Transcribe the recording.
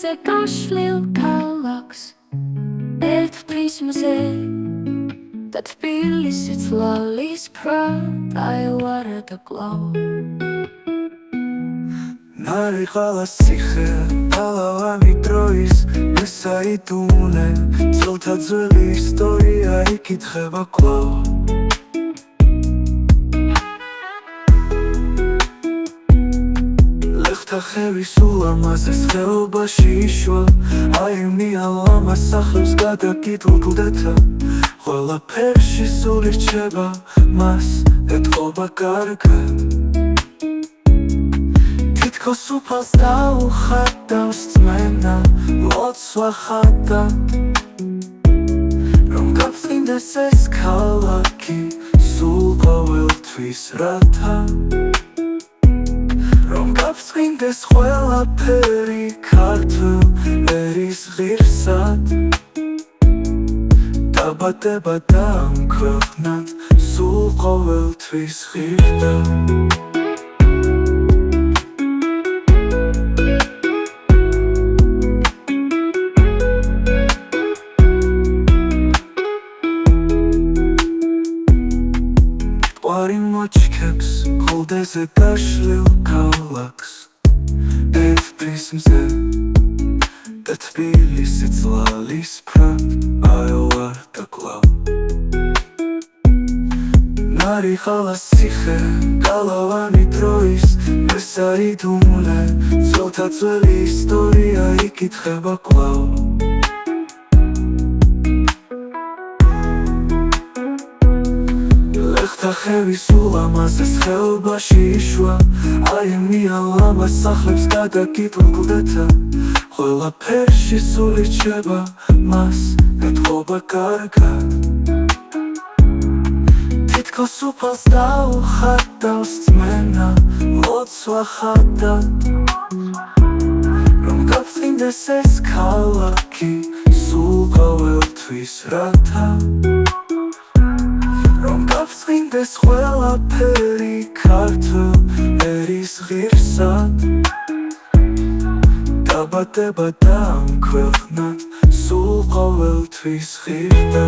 Koldeზე გაშლილ ქალაქს ერთ პრიზმზე და თბილისიც ლალისფრად აევარა და კლავ ნარიყალას ციხე ალავანი დროის მესაიდუმლე წელთა ძველი ისტორია იკითხება კვლავ ლეხთა ხევი სულ ამაზეს ხეობაში იშვა აიმნია ლამას სახლებს გადაკითხულ კლდეთა ყველაფერში სულ ირჩება მას ეთყობა კარგად თითქოს უფალს დაუხატავს წმენა ლოცვა ხადად რომ გაფრინდეს ეს ქალაქი სულ ყოველთვის რათა რომ გაფრინდეს ყველაფერი ქართულ ერის ღირსად დაბადება და ამ ქვეყნად სულ ყოველთვის ღირდა მოჩქებს კოლდეზე გაშლილ ქალაქს ერთ პრიზმზე და თბილისიც ლალისფრად აევარ და კლავ ნარიყალას ციხე გალავანი დროის მესაიდუმლე წელთა ძველი ისტორია იკითხება კვლავ ლეხთა ხევი სულ ამაზეს ხეობაში იშვა აიმნია ლამას სახლებს გადაკითხულ კლდეთა ყველაფერში სულ ირჩება მას ეთყობა კარგად თითქოს უფალს დაუხატავს წმენა ლოცვა ხადად რომ გაფრინდეს ეს ქალაქი სულ ყოველთვის რათა რომ გაფრინდეს ყველაფერი ქართულ ერის ღირსად დაბადება და ამ ქვეყნად სულ ყოველთვის ღირდა